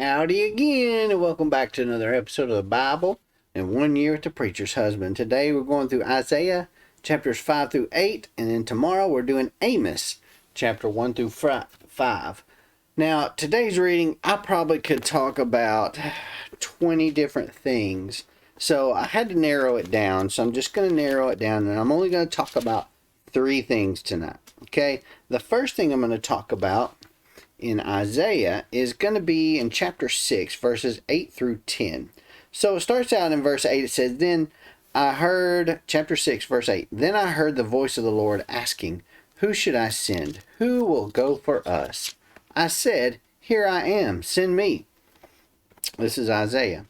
Howdy again, and welcome back to another episode of the Bible in 1 Year with the Preacher's Husband. Today we're going through Isaiah chapters 5 through 8, and then tomorrow we're doing Amos chapter 1 through 5. Now, today's reading, I probably could talk about 20 different things, so I had to narrow it down. So I'm just going to narrow it down, and I'm only going to talk about 3 things tonight. Okay, the first thing I'm going to talk about in Isaiah is going to be in chapter 6, verses 8 through 10. So it starts out in verse 8. It says, Then I heard, chapter 6, verse 8, Then I heard the voice of the Lord asking, Who should I send? Who will go for us? I said, Here I am, send me. This is Isaiah.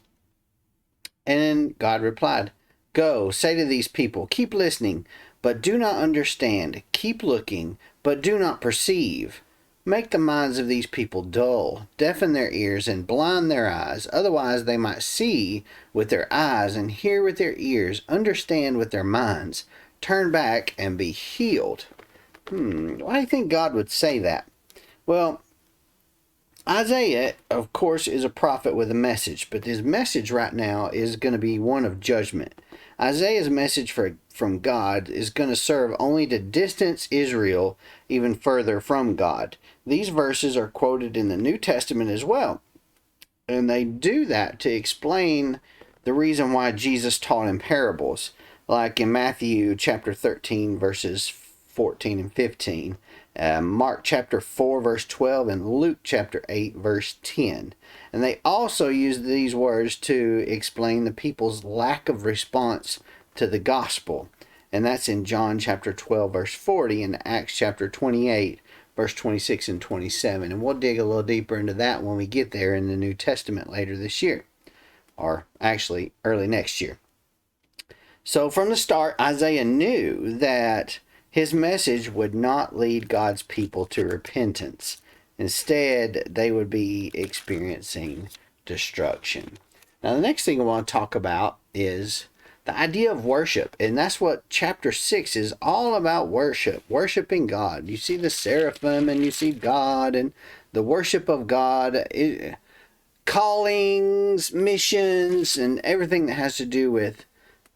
And God replied, Go, say to these people, keep listening, but do not understand. Keep looking, but do not perceive. Make the minds of these people dull, deafen their ears, and blind their eyes. Otherwise they might see with their eyes and hear with their ears, understand with their minds, turn back and be healed. Why do you think God would say that? Well, Isaiah, of course, is a prophet with a message, but his message right now is going to be one of judgment. Isaiah's message from God is going to serve only to distance Israel even further from God. These verses are quoted in the New Testament as well, and they do that to explain the reason why Jesus taught in parables, like in Matthew chapter 13, verses 14 and 15, Mark chapter 4, verse 12, and Luke chapter 8, verse 10. And they also use these words to explain the people's lack of response to the gospel. And that's in John chapter 12, verse 40, and Acts chapter 28, verse 26 and 27. And we'll dig a little deeper into that when we get there in the New Testament later this year, or actually early next year. So from the start, Isaiah knew that his message would not lead God's people to repentance. Instead, they would be experiencing destruction. Now, the next thing I want to talk about is the idea of worship. And that's what chapter 6 is all about, worship, worshiping God. You see the seraphim and you see God and the worship of God, callings, missions, and everything that has to do with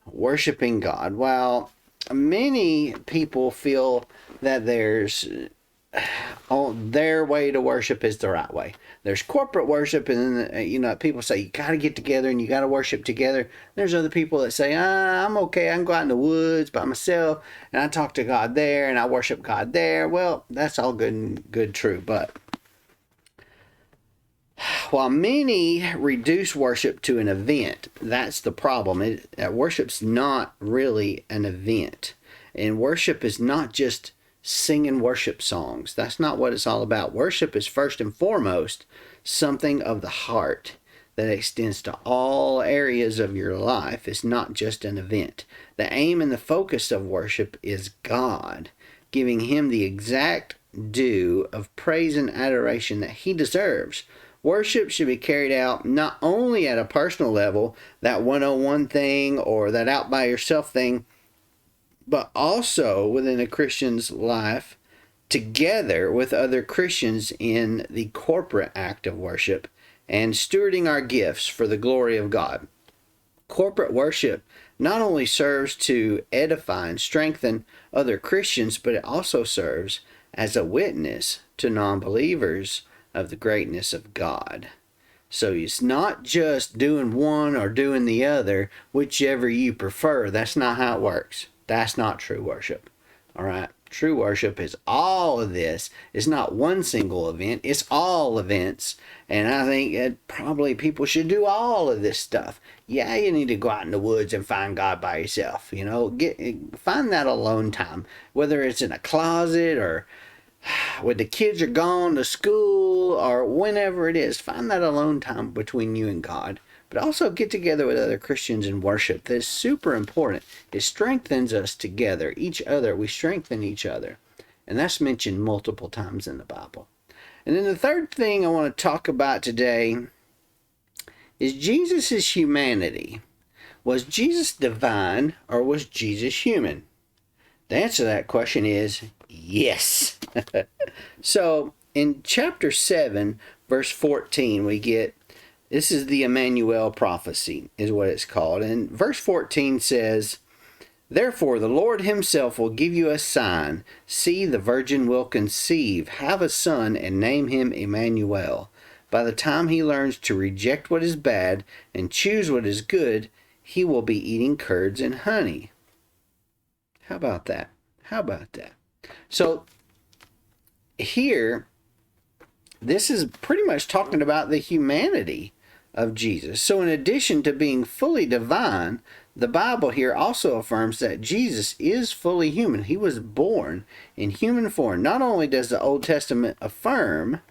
worshiping God. Well, many people feel that their way to worship is the right way. There's corporate worship, and then, people say you got to get together and you got to worship together. There's other people that say, I'm okay, I can go out in the woods by myself and I talk to God there and I worship God there. Well, that's all good, true, but while many reduce worship to an event, that's the problem. Worship's not really an event. And worship is not just singing worship songs. That's not what it's all about. Worship is first and foremost something of the heart that extends to all areas of your life. It's not just an event. The aim and the focus of worship is God, giving Him the exact due of praise and adoration that He deserves. Worship should be carried out not only at a personal level, that one-on-one thing or that out by yourself thing, but also within a Christian's life, together with other Christians in the corporate act of worship and stewarding our gifts for the glory of God. Corporate worship not only serves to edify and strengthen other Christians, but it also serves as a witness to non-believers of the greatness of God. So it's not just doing one or doing the other, whichever you prefer. That's not how it works. That's not true worship. All right. True worship is all of this. It's not one single event. It's all events. And I think that probably people should do all of this stuff. Yeah, you need to go out in the woods and find God by yourself. Find that alone time. Whether it's in a closet or when the kids are gone to school or whenever it is, find that alone time between you and God. But also get together with other Christians and worship. That's super important. It strengthens us together, each other. We strengthen each other. And that's mentioned multiple times in the Bible. And then the third thing I want to talk about today is Jesus' humanity. Was Jesus divine or was Jesus human? The answer to that question is yes. So in chapter 7, verse 14, we get, This is the Emmanuel prophecy, is what it's called. And verse 14 says, "Therefore the Lord himself will give you a sign. See, the virgin will conceive, have a son, and name him Emmanuel. By the time he learns to reject what is bad and choose what is good, he will be eating curds and honey." How about that? How about that? So here, this is pretty much talking about the humanity of Jesus. So in addition to being fully divine, the Bible here also affirms that Jesus is fully human. He was born in human form. Not only does the Old Testament affirm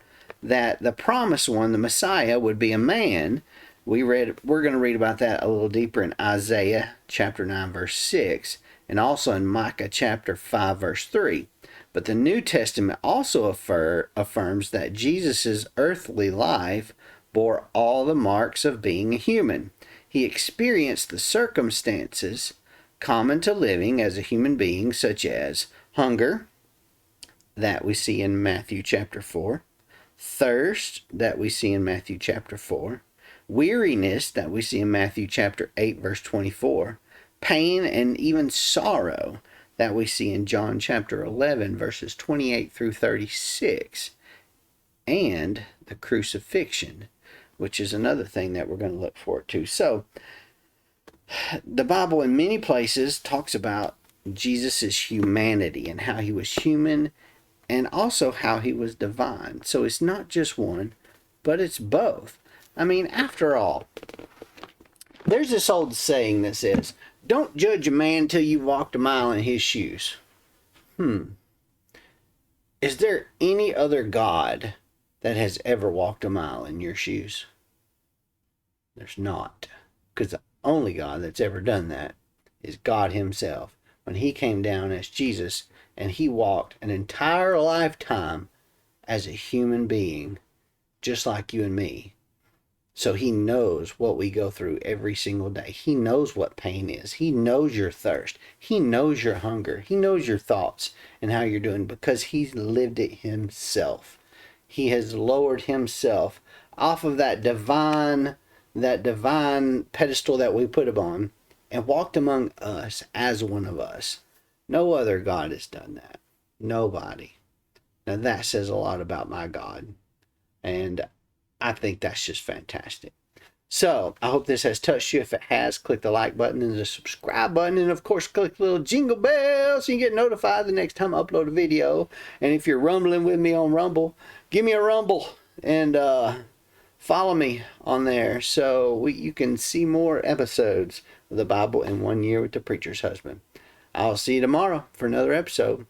that the promised one, the Messiah, would be a man. We're going to read about that a little deeper in Isaiah chapter 9 verse 6 and also in Micah chapter 5 verse 3. But the New Testament also affirms that Jesus' earthly life bore all the marks of being a human. He experienced the circumstances common to living as a human being, such as hunger, that we see in Matthew chapter 4, thirst, that we see in Matthew chapter 4, weariness, that we see in Matthew chapter 8 verse 24, pain and even sorrow, that we see in John chapter 11 verses 28 through 36, and the crucifixion, which is another thing that we're going to look forward to. So the Bible in many places talks about Jesus' humanity and how he was human and also how he was divine. So it's not just one, but it's both. I mean, after all, there's this old saying that says, "Don't judge a man till you've walked a mile in his shoes." Is there any other God that has ever walked a mile in your shoes? There's not. Because the only God that's ever done that is God himself. When he came down as Jesus and he walked an entire lifetime as a human being, just like you and me. So he knows what we go through every single day. He knows what pain is. He knows your thirst. He knows your hunger. He knows your thoughts and how you're doing because he's lived it himself. He has lowered himself off of that divine pedestal that we put him on and walked among us as one of us. No other God has done that. Nobody. Now that says a lot about my God. And I think that's just fantastic. So, I hope this has touched you. If it has, click the like button and the subscribe button. And, of course, click the little jingle bell so you get notified the next time I upload a video. And if you're rumbling with me on Rumble, give me a rumble and follow me on there so you can see more episodes of the Bible in 1 Year with the Preacher's Husband. I'll see you tomorrow for another episode.